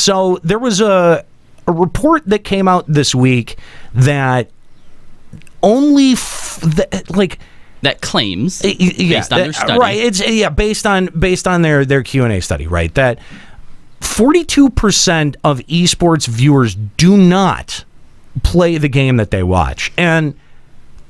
So there was a report that came out this week that only that claims based on their study, right? It's based on their Q&A study, right? That 42% of esports viewers do not play the game that they watch, and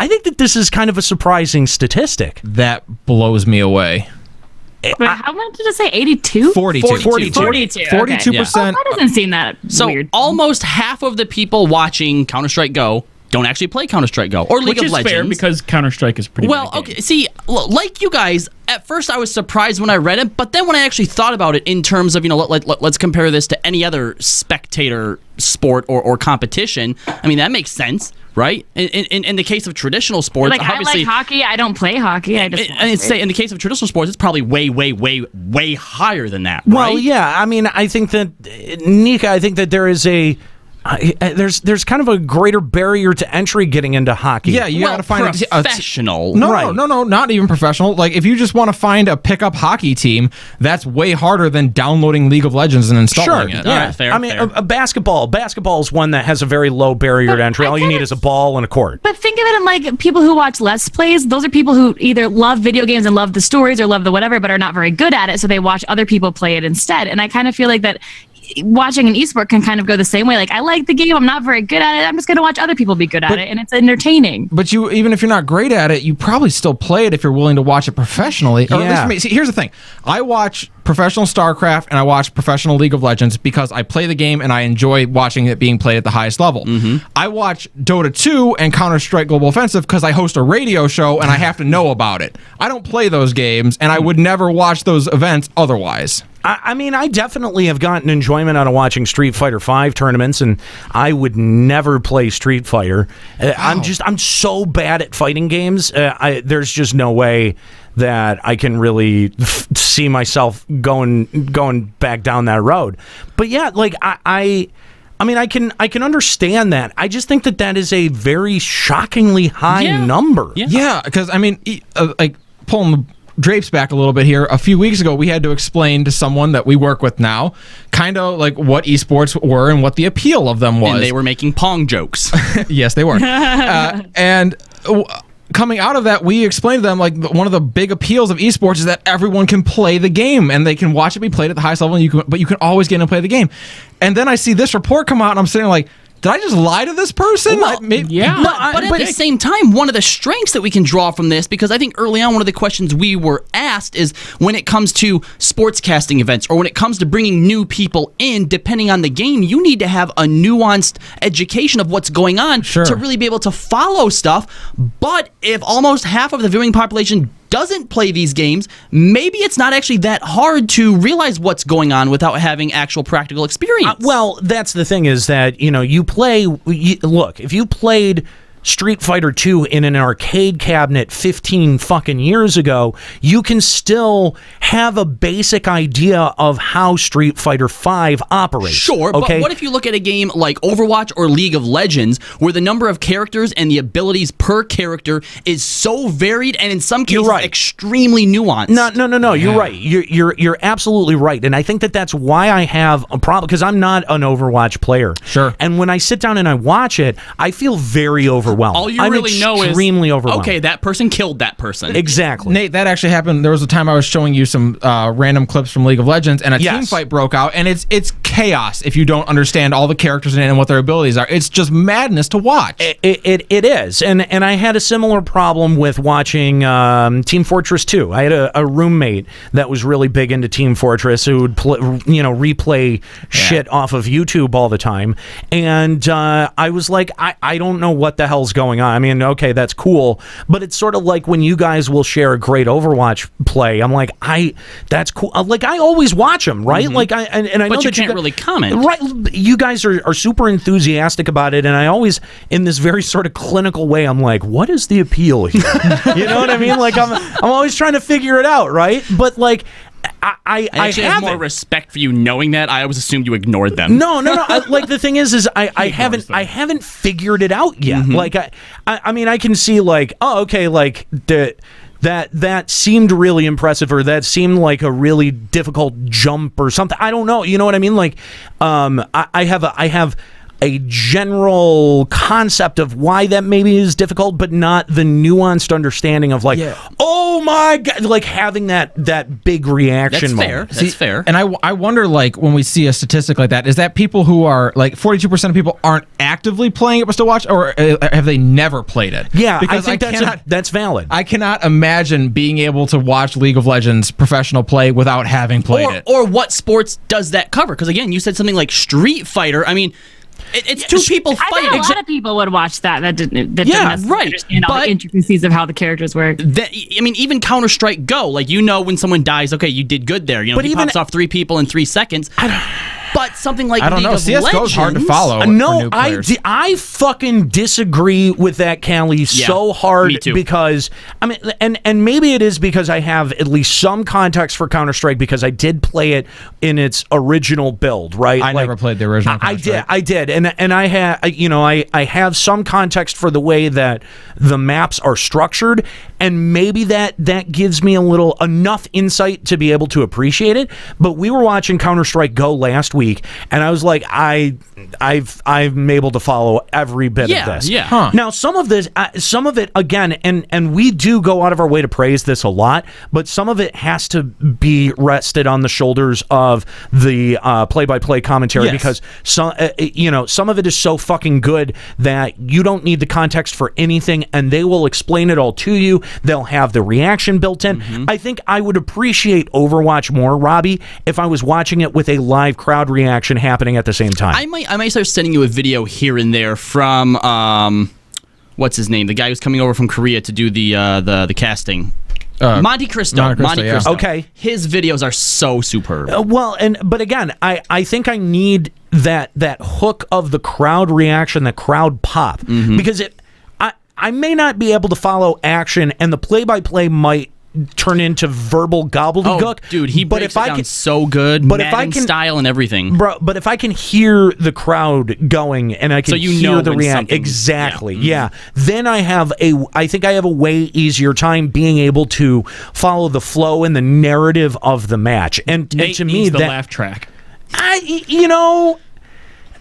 I think that this is kind of a surprising statistic. That blows me away. But how much did it say? 82? 42. 42%. 42%. Well, that doesn't seem that So weird. almost half of the people watching Counter-Strike Go don't actually play Counter-Strike Go or League of Legends. Which is fair because Counter-Strike is pretty well, okay. See, like you guys, at first I was surprised when I read it, but then when I actually thought about it in terms of, let's compare this to any other spectator sport or competition, I mean, that makes sense, right? In the case of traditional sports, Like, I obviously, like hockey. I don't play hockey. I just in the case of traditional sports, it's probably way higher than that, Well, right? yeah. I mean, I think that, Nika, I think that there is there's kind of a greater barrier to entry getting into hockey. Yeah, you gotta find professional. No, not even professional. Like, if you just want to find a pickup hockey team, that's way harder than downloading League of Legends and installing it. All right, fair, I mean, fair. a basketball is one that has a very low barrier to entry. All you need is a ball and a court. But think of it in like people who watch Let's Plays. Those are people who either love video games and love the stories or love the whatever, but are not very good at it, so they watch other people play it instead. And I kind of feel like that watching an esport can kind of go the same way. Like, I like the game, I'm not very good at it, I'm just going to watch other people be good at it, and it's entertaining. But even if you're not great at it, you probably still play it if you're willing to watch it professionally. Or at least for me. See, here's the thing. I watch professional StarCraft and I watch professional League of Legends because I play the game and I enjoy watching it being played at the highest level. Mm-hmm. I watch Dota 2 and Counter-Strike Global Offensive because I host a radio show and I have to know about it. I don't play those games, and I would never watch those events otherwise. I mean, I definitely have gotten enjoyment out of watching Street Fighter V tournaments, and I would never play Street Fighter. I'm so bad at fighting games. There's just no way that I can really see myself going back down that road. But yeah, like I mean, I can understand that. I just think that is a very shockingly high number. Yeah, because I mean, like pulling the drapes back a little bit here. A few weeks ago, we had to explain to someone that we work with now, kind of like what esports were and what the appeal of them was. And they were making Pong jokes. Yes, they were. Coming out of that, we explained to them, like, one of the big appeals of esports is that everyone can play the game and they can watch it be played at the highest level, but you can always get in and play the game. And then I see this report come out and I'm sitting like, did I just lie to this person? Well, yeah. But at the same time, one of the strengths that we can draw from this, because I think early on one of the questions we were asked is when it comes to sportscasting events or when it comes to bringing new people in, depending on the game, you need to have a nuanced education of what's going on to really be able to follow stuff. But if almost half of the viewing population doesn't play these games, maybe it's not actually that hard to realize what's going on without having actual practical experience. Well, that's the thing, is that, look, if you played Street Fighter 2 in an arcade cabinet 15 fucking years ago, you can still have a basic idea of how Street Fighter 5 operates. Sure, okay? But what if you look at a game like Overwatch or League of Legends, where the number of characters and the abilities per character is so varied and in some cases extremely nuanced? No. You're right. You're absolutely right. And I think that's why I have a problem, because I'm not an Overwatch player. Sure. And when I sit down and I watch it, I feel very overwhelmed. All you really know is extremely overwhelmed. Okay, that person killed that person. Exactly. Nate, that actually happened. There was a time I was showing you some random clips from League of Legends, and a team fight broke out, and it's chaos if you don't understand all the characters in it and what their abilities are. It's just madness to watch. It is. And I had a similar problem with watching Team Fortress 2. I had a roommate that was really big into Team Fortress who would replay shit off of YouTube all the time. And I was like, I don't know what the hell's going on. I mean, okay, that's cool, but it's sort of like when you guys will share a great Overwatch play. I'm like, that's cool. Like, I always watch them, right? Mm-hmm. Like, I know but you that can't really comment, right? You guys are super enthusiastic about it, and I always, in this very sort of clinical way, I'm like, what is the appeal here? You know what I mean? Like, I'm always trying to figure it out, right? But like, I actually have more respect for you knowing that. I always assumed you ignored them. No. Like, the thing is I haven't figured it out yet. Mm-hmm. Like, I mean, I can see, like, oh, okay, like that seemed really impressive, or that seemed like a really difficult jump or something. I don't know. You know what I mean? Like, I have a general concept of why that maybe is difficult, but not the nuanced understanding of like, oh my God, like having that big reaction moment. That's fair. And I wonder, like, when we see a statistic like that, is that people who are, like, 42% of people aren't actively playing it but still watch, or have they never played it? Yeah, because I think that's valid. I cannot imagine being able to watch League of Legends professional play without having played it. Or what sports does that cover? Because again, you said something like Street Fighter. I mean, it's two people I fighting. bet a lot of people would watch that didn't Yeah, necessarily right. understand all But- the intricacies of how the characters work. I mean, even Counter-Strike Go, like, you know when someone dies, okay, you did good there. You know, But he even- pops off 3 people in 3 seconds. But something like I don't League know. of CSGO is hard to Legends- follow. for No, new players. I fucking disagree with that, Callie, so hard me too. because I mean, and maybe it is because I have at least some context for Counter-Strike because I did play it in its original build, right? I never played the original Counter-Strike. I did, and I had, I have some context for the way that the maps are structured, and maybe that gives me enough insight to be able to appreciate it. But we were watching Counter-Strike Go last week, and I was like, I'm able to follow every bit of this. Yeah. Huh. Now, some of it again, and we do go out of our way to praise this a lot, but some of it has to be rested on the shoulders of the play-by-play commentary Yes. because some of it is so fucking good that you don't need the context for anything, and they will explain it all to you. They'll have the reaction built in. I think I would appreciate Overwatch more, Robbie, if I was watching it with a live crowd reaction happening at the same time. I might start sending you a video here and there from what's his name? The guy who's coming over from Korea to do the casting. Monte Cristo. Monte Cristo, yeah. Okay. His videos are so superb. But again, I think I need that hook of the crowd reaction, the crowd pop, because I may not be able to follow action, and the play-by-play might turn into verbal gobbledygook. Oh, dude, he breaks it down so good, but if I Madden can- style and everything. Bro, but if I can hear the crowd going and I can So you hear know the when reaction, something's- exactly, yeah. Then I think I have a way easier time being able to follow the flow and the narrative of the match. And Nate to me, needs the that laugh track.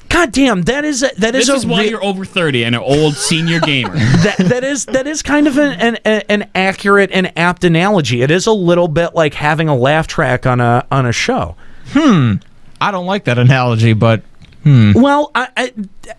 God damn, that is This is why you're over 30 and an old senior gamer. that is kind of an accurate and apt analogy. It is a little bit like having a laugh track on a show. I don't like that analogy, but Well,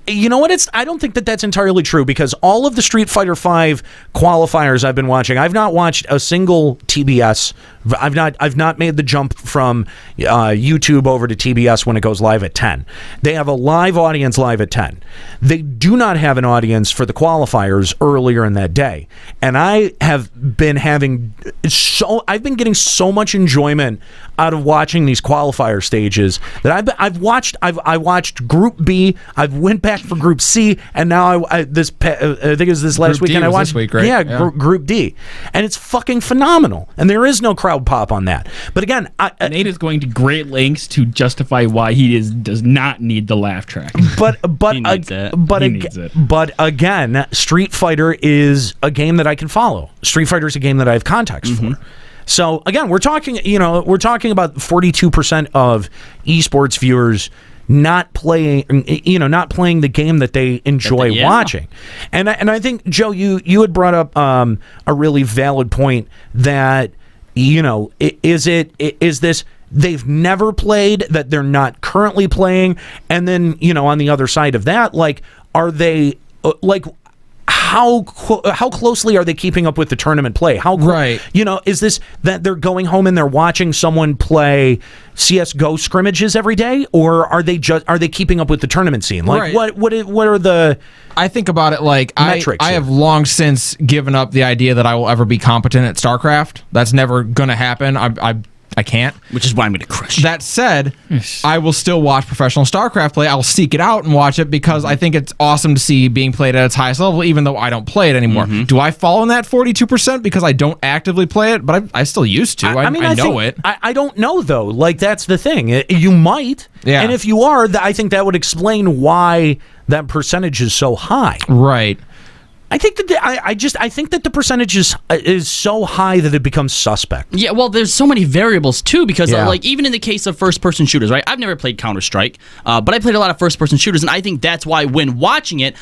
you know what? I don't think that's entirely true because all of the Street Fighter V qualifiers I've been watching, I've not watched a single TBS. I've not made the jump from YouTube over to TBS when it goes live at 10. They have a live audience live at 10. They do not have an audience for the qualifiers earlier in that day. And I have been I've been getting so much enjoyment out of watching these qualifier stages that I watched Group B. I've went back for Group C, and now I think it was this last Group D weekend I was watched. this week, right? Yeah, Group D, and it's fucking phenomenal. And there is no crowd pop on that. But again, Nate is going to great lengths to justify why he does not need the laugh track. but He needs it. but He ag- needs it. but again, Street Fighter is a game that I can follow. Street Fighter is a game that I have context for. So again, we're talking about 42% of esports viewers not playing the game that they enjoy Yeah. watching. And I think, Joe, you had brought up a really valid point that is this they've never played, that they're not currently playing, and then on the other side of that, like, are they how closely are they keeping up with the tournament play? Right. Is this that they're going home and they're watching someone play CS:GO scrimmages every day, or are they keeping up with the tournament scene? Like, Right. what are the I think about it like metrics I here? have long since given up the idea that I will ever be competent at StarCraft. That's never gonna happen. I can't. Which is why I'm going to crush you. That said, I will still watch professional StarCraft play. I will seek it out and watch it because I think it's awesome to see being played at its highest level, even though I don't play it anymore. Do I fall in that 42% because I don't actively play it? But I still used to. I know it. I don't know, though. Like, that's the thing. You might. Yeah. And if you are, I think that would explain why that percentage is so high. Right. I think that I think that the percentage is so high that it becomes suspect. Yeah, well, there's so many variables too because Yeah. like even in the case of first-person shooters, right? I've never played Counter-Strike, but I played a lot of first-person shooters, and I think that's why when watching it.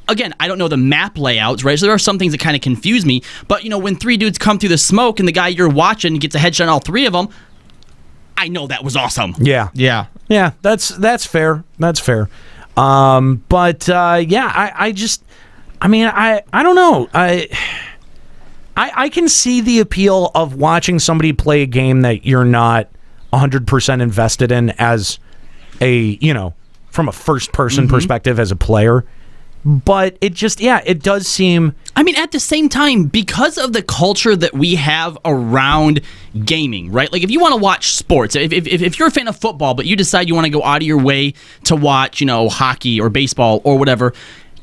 Again, I don't know the map layouts, right? So there are some things that kind of confuse me. But, when 3 dudes come through the smoke and the guy you're watching gets a headshot on all 3 of them, I know that was awesome. Yeah. Yeah. Yeah, that's fair. That's fair. But I don't know. I can see the appeal of watching somebody play a game that you're not 100% invested in as from a first person perspective as a player. But it does seem. I mean, at the same time, because of the culture that we have around gaming, right? Like, if you want to watch sports, if you're a fan of football, but you decide you want to go out of your way to watch, hockey or baseball or whatever,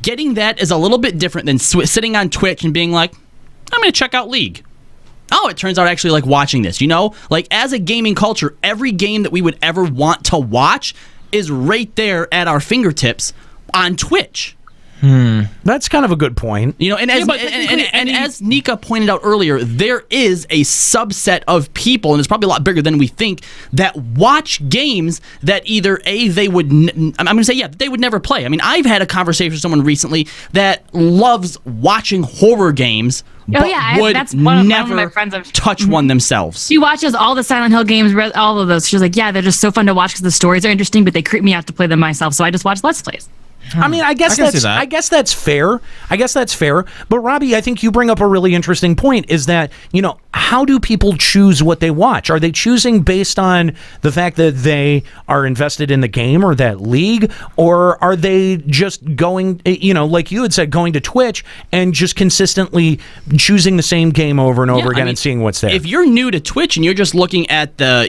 getting that is a little bit different than sitting on Twitch and being like, I'm going to check out League. Oh, it turns out I actually like watching this, Like, as a gaming culture, every game that we would ever want to watch is right there at our fingertips on Twitch. That's kind of a good point. And as Nika pointed out earlier, there is a subset of people, and it's probably a lot bigger than we think, that watch games that either they would they would never play. I mean, I've had a conversation with someone recently that loves watching horror games. Oh, But yeah, would that's one of never my friends of- touch one themselves. She watches all the Silent Hill games, all of those. She's like, yeah, they're just so fun to watch because the stories are interesting, but they creep me out to play them myself. So I just watch Let's Plays. I mean, I guess can see that. I guess that's fair. But Robbie, I think you bring up a really interesting point. Is that how do people choose what they watch? Are they choosing based on the fact that they are invested in the game or that league, or are they just going, like you had said, going to Twitch and just consistently choosing the same game over and over again and seeing what's there? If you're new to Twitch and you're just looking at the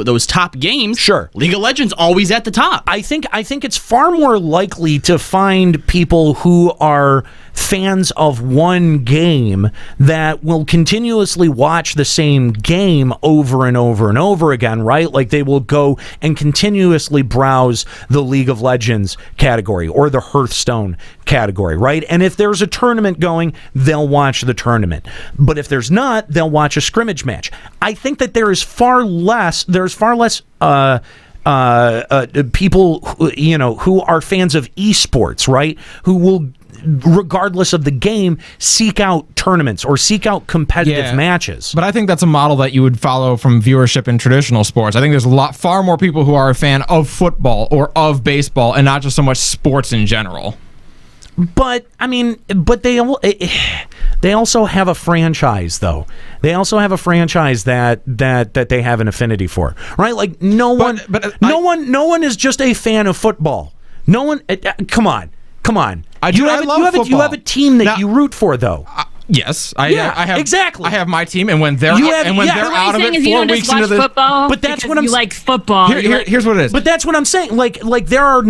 those top games, Sure. League of Legends always at the top. I think it's far more likely to find people who are fans of one game that will continuously watch the same game over and over and over again, right? Like they will go and continuously browse the League of Legends category or the Hearthstone category, right? And if there's a tournament going, they'll watch the tournament. But if there's not, they'll watch a scrimmage match. I think that there's far less people who are fans of esports, right? Who will, regardless of the game, seek out tournaments or seek out competitive matches. But I think that's a model that you would follow from viewership in traditional sports. I think there's far more people who are a fan of football or of baseball and not just so much sports in general. But I mean, they also have a franchise, though. They also have a franchise that they have an affinity for, right? Like no one is just a fan of football. No one. Come on. You have a team that you root for, though. Yes, I have exactly. I have my team, and when they're they're out of it 4 weeks into the football, but that's what I'm you like football. Here's what it is. But that's what I'm saying. Like there are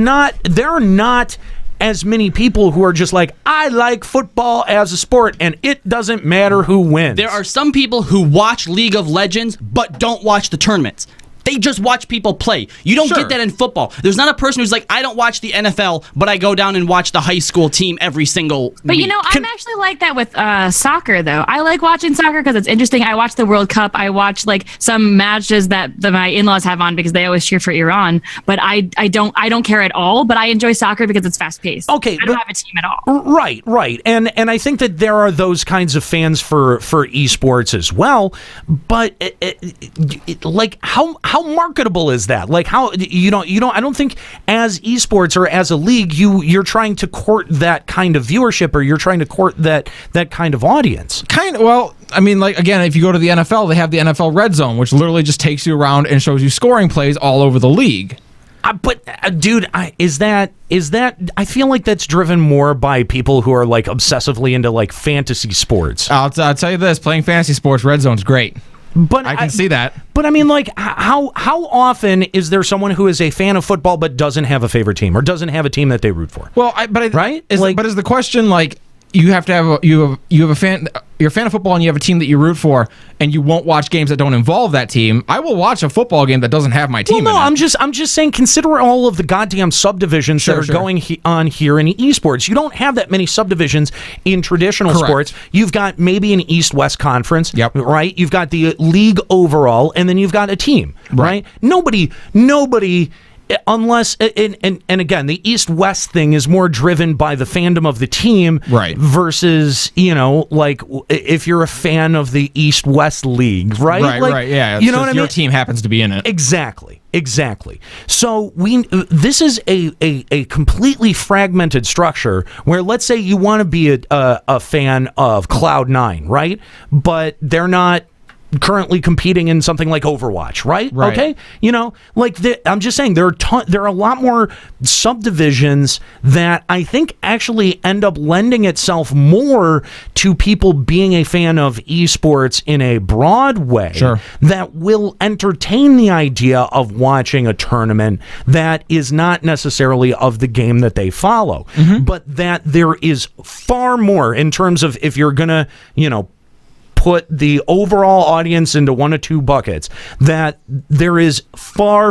not as many people who are just like, I like football as a sport, and it doesn't matter who wins. There are some people who watch League of Legends but don't watch the tournaments. They just watch people play. You don't get that in football. There's not a person who's like, I don't watch the NFL, but I go down and watch the high school team every single But week. I'm actually like that with soccer, though. I like watching soccer because it's interesting. I watch the World Cup. I watch like some matches that my in-laws have on because they always cheer for Iran. But I don't care at all. But I enjoy soccer because it's fast-paced. Okay, I don't have a team at all. Right. And I think that there are those kinds of fans for esports as well. But like how marketable is that? Like how I don't think as esports or as a league you're trying to court that kind of viewership, or you're trying to court that kind of audience. Well, I mean, like, again, if you go to the NFL, they have the NFL Red Zone, which literally just takes you around and shows you scoring plays all over the league. Dude, is that? I feel like that's driven more by people who are like obsessively into like fantasy sports. I'll tell you this: playing fantasy sports, Red Zone's great. But I can see that. But I mean, like, how often is there someone who is a fan of football but doesn't have a favorite team or doesn't have a team that they root for? Well, right? But is the question like, you have to have you have a fan. You're a fan of football and you have a team that you root for, and you won't watch games that don't involve that team. I will watch a football game that doesn't have my team. Well, no, in it. I'm just saying. Consider all of the goddamn subdivisions that are going on here in esports. You don't have that many subdivisions in traditional sports. You've got maybe an East-West conference, right? You've got the league overall, and then you've got a team, right? Nobody. Unless and again, the East-West thing is more driven by the fandom of the team, right? Versus like if you're a fan of the East-West League, right? Right, yeah. You know what I mean? Your team happens to be in it. Exactly. So this is a completely fragmented structure where, let's say you want to be a fan of Cloud9, right? But they're not currently competing in something like Overwatch, right? Okay, I'm just saying there are a lot more subdivisions that I think actually end up lending itself more to people being a fan of esports in a broad way that will entertain the idea of watching a tournament that is not necessarily of the game that they follow, but that there is far more in terms of, if you're gonna put the overall audience into one of two buckets, that there is far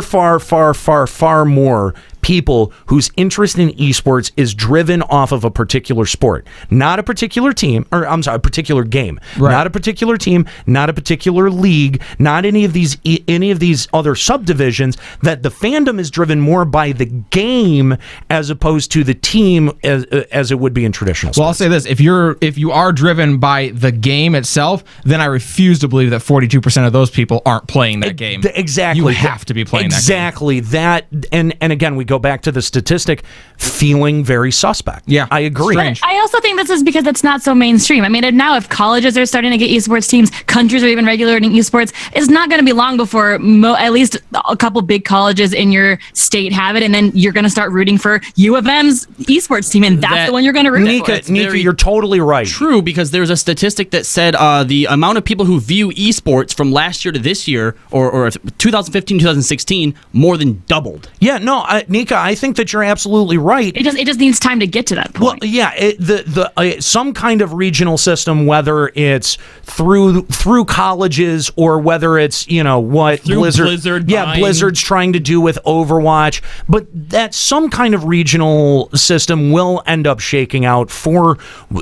more people whose interest in esports is driven off of a particular sport, not a particular team, or I'm sorry, a particular game, not a particular team, not a particular league, not any of these other subdivisions. That the fandom is driven more by the game as opposed to the team as it would be in traditional sports. Well, I'll say this: if you are driven by the game itself, then I refuse to believe that 42% of those people aren't playing that game. Exactly, you have to be playing exactly that. And again, we go back to the statistic, feeling very suspect. Yeah, I agree. I also think this is because it's not so mainstream. I mean, and now if colleges are starting to get esports teams, countries are even regulating esports, it's not going to be long before at least a couple big colleges in your state have it, and then you're going to start rooting for U of M's esports team, and that's the one you're going to root for. Nika, you're totally right. True, because there's a statistic that said the amount of people who view esports from last year to this year, or 2015, 2016, more than doubled. Yeah, no, Nika, I think that you're absolutely right. It just needs time to get to that point. Well, yeah, some kind of regional system, whether it's through colleges or whether it's what Blizzard's trying to do with Overwatch, but that some kind of regional system will end up shaking out for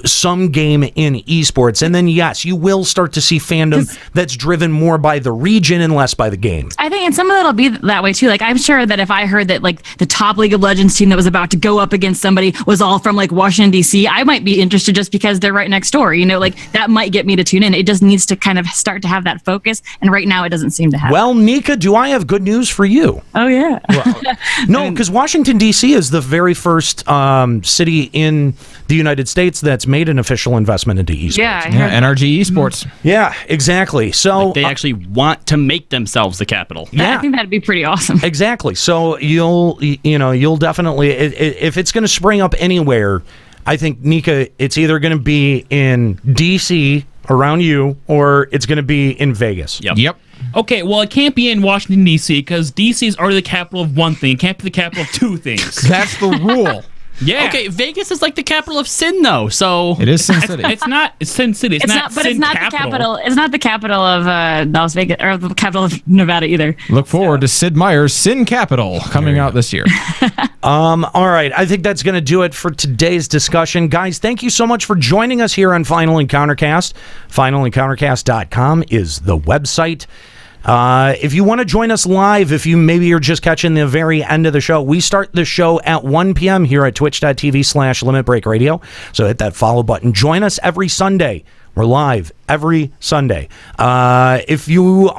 some game in esports, and then yes, you will start to see fandom that's driven more by the region and less by the game. I think, and some of it'll be that way too. Like, I'm sure that if I heard that like the top League of Legends team that was about to go up against somebody was all from like Washington DC, I might be interested just because they're right next door. Like that might get me to tune in. It just needs to kind of start to have that focus, and right now it doesn't seem to have. Well, Nika, do I have good news for you? Oh yeah. No, because Washington DC is the very first city in the United States that's made an official investment into esports. Yeah, NRG Esports. Yeah, exactly. So like they actually want to make themselves the capital. Yeah, I think that'd be pretty awesome. Exactly. So you'll definitely, if it's going to spring up anywhere, I think, Nika, it's either going to be in DC around you, or it's going to be in Vegas. Yep. Okay, well, it can't be in Washington, D.C., because D.C. is already the capital of one thing. It can't be the capital of two things. That's the rule. Yeah. Okay, Vegas is like the capital of sin, though. So it is Sin City. It's not. It's Sin City. It's not. But Sin it's not capital. the capital. It's not the capital of Las Vegas or the capital of Nevada either. Look forward to Sid Meier's Sin Capital coming out this year. All right, I think that's going to do it for today's discussion. Guys, thank you so much for joining us here on Final Encountercast. FinalEncountercast.com is the website. If you want to join us live, if you're just catching the very end of the show, we start the show at 1 p.m. here at twitch.tv/Limit Break Radio. So hit that follow button. Join us every Sunday. We're live every Sunday. If you